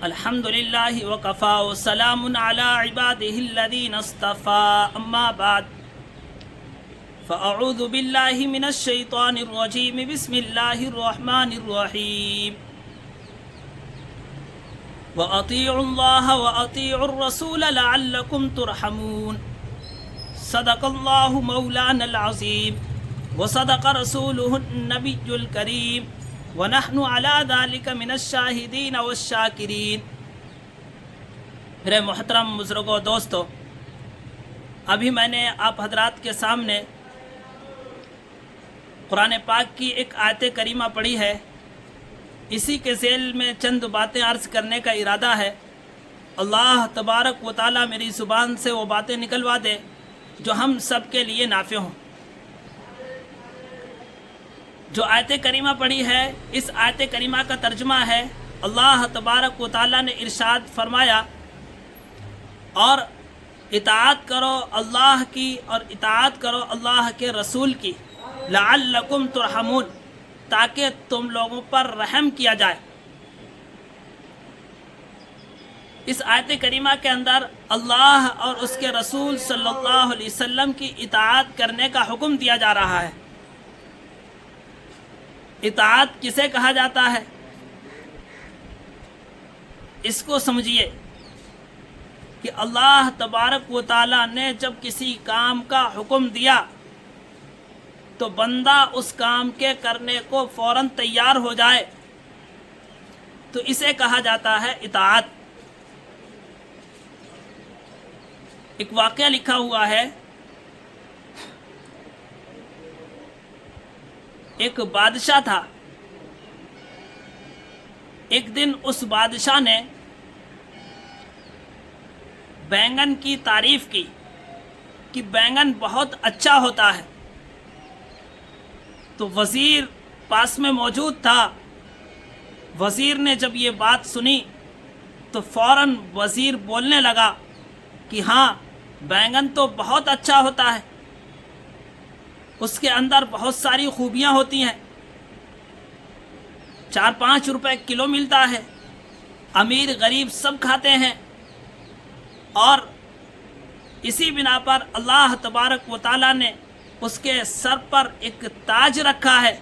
الحمد للہ وکفا وسلام علی عبادہ الذین اصطفى اما بعد فاعوذ باللہ من الشیطان الرجیم بسم اللہ الرحمن الرحیم وَأَطِيعُوا اللَّهَ وَأَطِيعُوا الرَّسُولَ لَعَلَّكُمْ تُرْحَمُونَ صدق اللہ مولانا العظیم وصدق رسولہ النبی الکریم وَنَحْنُ عَلَى ذَلِكَ مِنَ الشَّاهِدِينَ وَالشَّاكِرِينَ۔ میرے محترم بزرگوں دوستو، ابھی میں نے آپ حضرات کے سامنے قرآن پاک کی ایک آیت کریمہ پڑھی ہے۔ اسی کے ذیل میں چند باتیں عرض کرنے کا ارادہ ہے۔ اللہ تبارک و تعالیٰ میری زبان سے وہ باتیں نکلوا دے جو ہم سب کے لیے نافع ہوں۔ جو آیت کریمہ پڑھی ہے، اس آیت کریمہ کا ترجمہ ہے، اللہ تبارک و تعالیٰ نے ارشاد فرمایا، اور اطاعت کرو اللہ کی اور اطاعت کرو اللہ کے رسول کی، لعلکم ترحمون، تاکہ تم لوگوں پر رحم کیا جائے۔ اس آیت کریمہ کے اندر اللہ اور اس کے رسول صلی اللہ علیہ وسلم کی اطاعت کرنے کا حکم دیا جا رہا ہے۔ اطاعت کسے کہا جاتا ہے؟ اس کو سمجھیے کہ اللہ تبارک و تعالیٰ نے جب کسی کام کا حکم دیا تو بندہ اس کام کے کرنے کو فوراً تیار ہو جائے، تو اسے کہا جاتا ہے اطاعت۔ ایک واقعہ لکھا ہوا ہے، ایک بادشاہ تھا۔ ایک دن اس بادشاہ نے بینگن کی تعریف کی کہ بینگن بہت اچھا ہوتا ہے۔ تو وزیر پاس میں موجود تھا۔ وزیر نے جب یہ بات سنی تو فوراً وزیر بولنے لگا کہ ہاں، بینگن تو بہت اچھا ہوتا ہے، اس کے اندر بہت ساری خوبیاں ہوتی ہیں، 4-5 روپے کلو ملتا ہے، امیر غریب سب کھاتے ہیں، اور اسی بنا پر اللہ تبارک و تعالیٰ نے اس کے سر پر ایک تاج رکھا ہے۔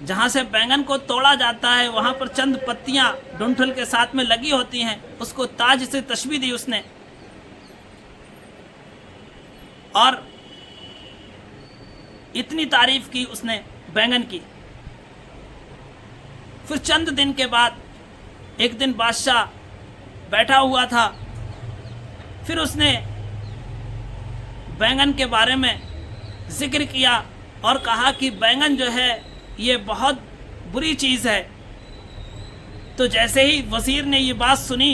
جہاں سے بینگن کو توڑا جاتا ہے وہاں پر چند پتیاں ڈنٹھل کے ساتھ میں لگی ہوتی ہیں، اس کو تاج سے تشبیہ دی اس نے۔ اور اتنی تعریف کی اس نے بینگن کی۔ پھر چند دن کے بعد ایک دن بادشاہ بیٹھا ہوا تھا، پھر اس نے بینگن کے بارے میں ذکر کیا اور کہا کہ بینگن جو ہے یہ بہت بری چیز ہے۔ تو جیسے ہی وزیر نے یہ بات سنی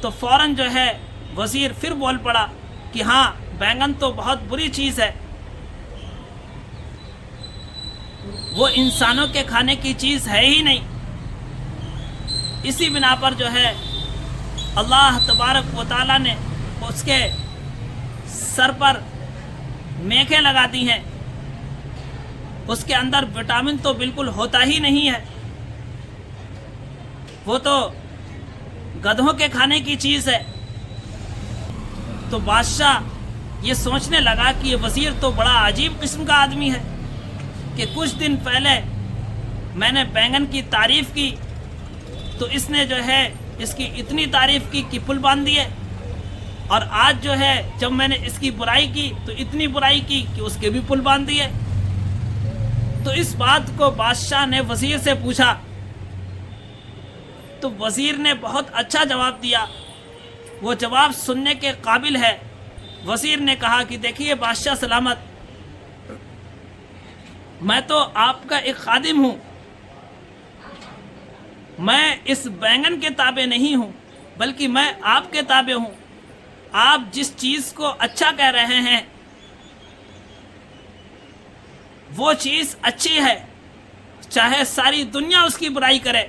تو فوراً جو ہے وزیر پھر بول پڑا کہ ہاں، بینگن تو بہت بری چیز ہے، وہ انسانوں کے کھانے کی چیز ہے ہی نہیں۔ اسی بنا پر جو ہے اللہ تبارک و تعالیٰ نے اس کے سر پر میخیں لگا دی ہیں، اس کے اندر وٹامن تو بالکل ہوتا ہی نہیں ہے، وہ تو گدھوں کے کھانے کی چیز ہے۔ تو بادشاہ یہ سوچنے لگا کہ یہ وزیر تو بڑا عجیب قسم کا آدمی ہے کہ کچھ دن پہلے میں نے بینگن کی تعریف کی تو اس نے جو ہے اس کی اتنی تعریف کی کہ پل باندھ دیے، اور آج جو ہے جب میں نے اس کی برائی کی تو اتنی برائی کی کہ اس کے بھی پل باندھ دیے۔ تو اس بات کو بادشاہ نے وزیر سے پوچھا تو وزیر نے بہت اچھا جواب دیا، وہ جواب سننے کے قابل ہے۔ وزیر نے کہا کہ دیکھیے بادشاہ سلامت، میں تو آپ کا ایک خادم ہوں، میں اس بینگن کے تابع نہیں ہوں، بلکہ میں آپ کے تابع ہوں۔ آپ جس چیز کو اچھا کہہ رہے ہیں وہ چیز اچھی ہے، چاہے ساری دنیا اس کی برائی کرے،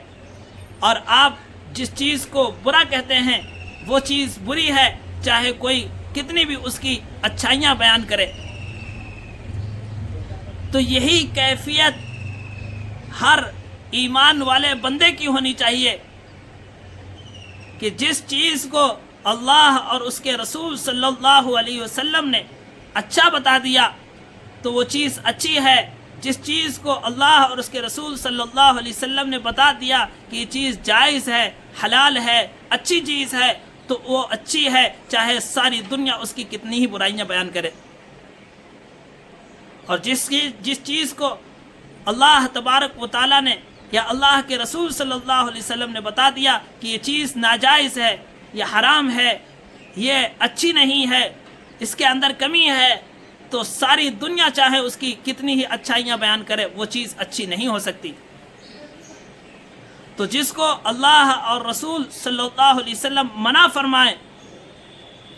اور آپ جس چیز کو برا کہتے ہیں وہ چیز بری ہے، چاہے کوئی کتنی بھی اس کی اچھائیاں بیان کرے۔ تو یہی کیفیت ہر ایمان والے بندے کی ہونی چاہیے کہ جس چیز کو اللہ اور اس کے رسول صلی اللہ علیہ وسلم نے اچھا بتا دیا تو وہ چیز اچھی ہے، جس چیز کو اللہ اور اس کے رسول صلی اللہ علیہ وسلم نے بتا دیا کہ یہ چیز جائز ہے، حلال ہے، اچھی چیز ہے، تو وہ اچھی ہے، چاہے ساری دنیا اس کی کتنی ہی برائیاں بیان کرے۔ اور جس چیز کو اللہ تبارک و تعالیٰ نے یا اللہ کے رسول صلی اللہ علیہ وسلم نے بتا دیا کہ یہ چیز ناجائز ہے، یہ حرام ہے، یہ اچھی نہیں ہے، اس کے اندر کمی ہے، تو ساری دنیا چاہے اس کی کتنی ہی اچھائیاں بیان کرے وہ چیز اچھی نہیں ہو سکتی۔ تو جس کو اللہ اور رسول صلی اللہ علیہ وسلم منع فرمائیں،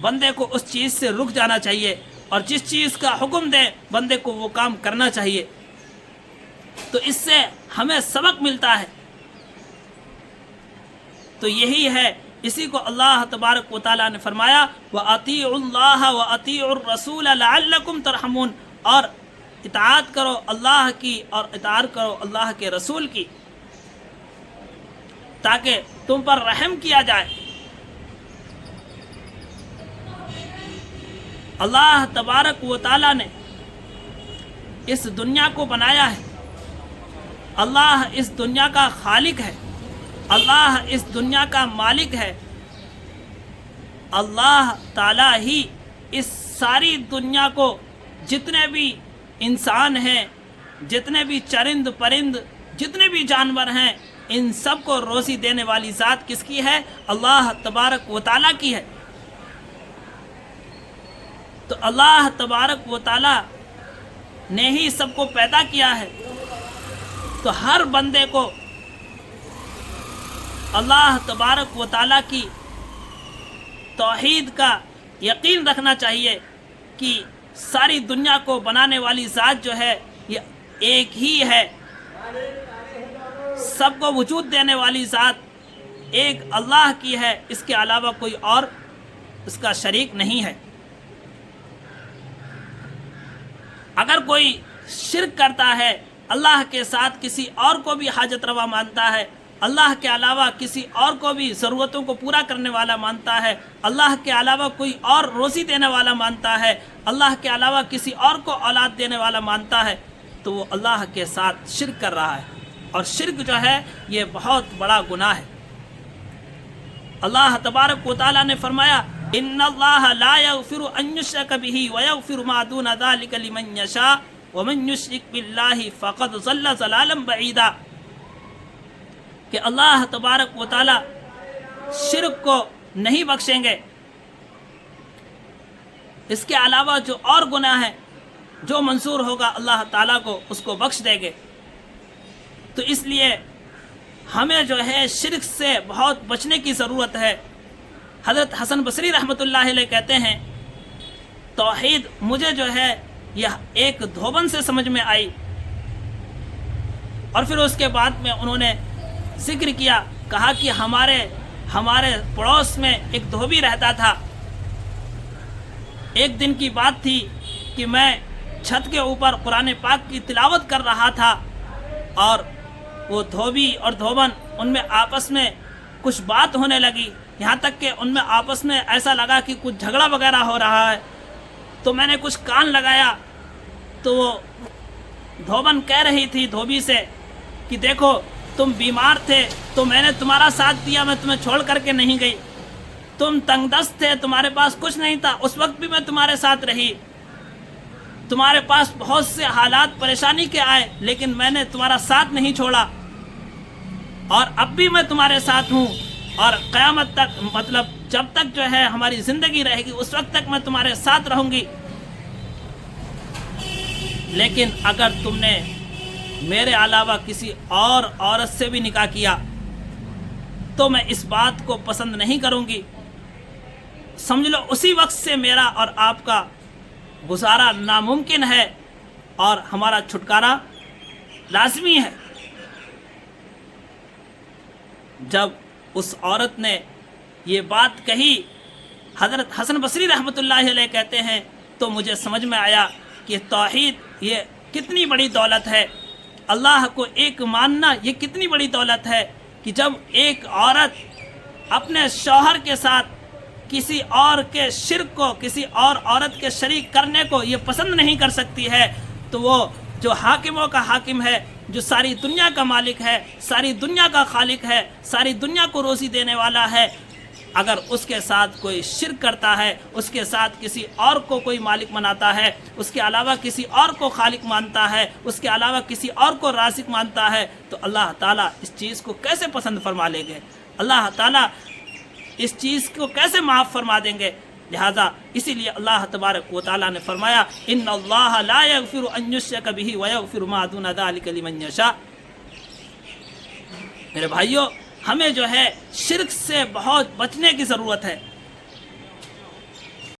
بندے کو اس چیز سے رک جانا چاہیے، اور جس چیز کا حکم دے بندے کو وہ کام کرنا چاہیے۔ تو اس سے ہمیں سبق ملتا ہے۔ تو یہی ہے، اسی کو اللہ تبارک و تعالیٰ نے فرمایا وَأَطِيعُوا اللَّهَ وَأَطِيعُوا الرَّسُولَ لَعَلَّكُمْ تُرْحَمُونَ، اور اطاعت کرو اللہ کی اور اطاعت کرو اللہ کے رسول کی تاکہ تم پر رحم کیا جائے۔ اللہ تبارک و تعالیٰ نے اس دنیا کو بنایا ہے، اللہ اس دنیا کا خالق ہے، اللہ اس دنیا کا مالک ہے، اللہ تعالیٰ ہی اس ساری دنیا کو جتنے بھی انسان ہیں، جتنے بھی چرند پرند، جتنے بھی جانور ہیں، ان سب کو روزی دینے والی ذات کس کی ہے؟ اللہ تبارک و تعالیٰ کی ہے۔ تو اللہ تبارک و تعالیٰ نے ہی سب کو پیدا کیا ہے، تو ہر بندے کو اللہ تبارک و تعالیٰ کی توحید کا یقین رکھنا چاہیے کہ ساری دنیا کو بنانے والی ذات جو ہے یہ ایک ہی ہے، سب کو وجود دینے والی ذات ایک اللہ کی ہے، اس کے علاوہ کوئی اور اس کا شریک نہیں ہے۔ اگر کوئی شرک کرتا ہے، اللہ کے ساتھ کسی اور کو بھی حاجت روا مانتا ہے، اللہ کے علاوہ کسی اور کو بھی ضرورتوں کو پورا کرنے والا مانتا ہے، اللہ کے علاوہ کوئی اور روزی دینے والا مانتا ہے، اللہ کے علاوہ کسی اور کو اولاد دینے والا مانتا ہے، تو وہ اللہ کے ساتھ شرک کر رہا ہے، اور شرک جو ہے یہ بہت بڑا گناہ ہے۔ اللہ تبارک و تعالیٰ نے فرمایا ان اللہ لا یغفر ان یشرک بہ ویغفر ما دون ذلک لمن یشاء ومن یشرک باللہ فقد ضل ضلالا بعیدا، کہ اللہ تبارک و تعالیٰ شرک کو نہیں بخشیں گے، اس کے علاوہ جو اور گناہ ہیں جو منظور ہوگا اللہ تعالیٰ کو اس کو بخش دیں گے۔ تو اس لیے ہمیں جو ہے شرک سے بہت بچنے کی ضرورت ہے۔ حضرت حسن بصری رحمۃ اللہ علیہ کہتے ہیں توحید مجھے جو ہے یہ ایک دھوبن سے سمجھ میں آئی، اور پھر اس کے بعد میں انہوں نے ذکر کیا، کہا کہ ہمارے پڑوس میں ایک دھوبی رہتا تھا۔ ایک دن کی بات تھی کہ میں چھت کے اوپر قرآن پاک کی تلاوت کر رہا تھا، اور وہ دھوبی اور دھوبن ان میں آپس میں کچھ بات ہونے لگی، یہاں تک کہ ان میں آپس میں ایسا لگا کہ کچھ جھگڑا وغیرہ ہو رہا ہے۔ تو میں نے کچھ کان لگایا تو وہ دھوبن کہہ رہی تھی دھوبی سے کہ دیکھو تم بیمار تھے تو میں نے تمہارا ساتھ دیا، میں تمہیں چھوڑ کر کے نہیں گئی، تم تنگ دست تھے، تمہارے پاس کچھ نہیں تھا، اس وقت بھی میں تمہارے ساتھ رہی، تمہارے پاس بہت سے حالات پریشانی کے آئے لیکن میں نے تمہارا ساتھ نہیں چھوڑا، اور اب بھی میں تمہارے ساتھ ہوں، اور قیامت تک مطلب جب تک جو ہے ہماری زندگی رہے گی اس وقت تک میں تمہارے ساتھ رہوں گی۔ لیکن اگر تم نے میرے علاوہ کسی اور عورت سے بھی نکاح کیا تو میں اس بات کو پسند نہیں کروں گی، سمجھ لو اسی وقت سے میرا اور آپ کا گزارا ناممکن ہے اور ہمارا چھٹکارا لازمی ہے۔ جب اس عورت نے یہ بات کہی، حضرت حسن بصری رحمۃ اللہ علیہ کہتے ہیں تو مجھے سمجھ میں آیا کہ توحید یہ کتنی بڑی دولت ہے، اللہ کو ایک ماننا یہ کتنی بڑی دولت ہے، کہ جب ایک عورت اپنے شوہر کے ساتھ کسی اور کے شرک کو، کسی اور عورت کے شریک کرنے کو یہ پسند نہیں کر سکتی ہے، تو وہ جو حاکموں کا حاکم ہے، جو ساری دنیا کا مالک ہے، ساری دنیا کا خالق ہے، ساری دنیا کو روزی دینے والا ہے، اگر اس کے ساتھ کوئی شرک کرتا ہے، اس کے ساتھ کسی اور کو کوئی مالک مناتا ہے، اس کے علاوہ کسی اور کو خالق مانتا ہے، اس کے علاوہ کسی اور کو رازق مانتا ہے، تو اللہ تعالیٰ اس چیز کو کیسے پسند فرما لیں گے؟ اللہ تعالیٰ اس چیز کو کیسے معاف فرما دیں گے؟ لہذا اسی لیے اللہ تبارک و تعالیٰ نے فرمایا ان اللہ لا یغفر ان یشرک بہ ویغفر ما دون ذلک لمن یشاء۔ میرے بھائیوں، ہمیں جو ہے شرک سے بہت بچنے کی ضرورت ہے۔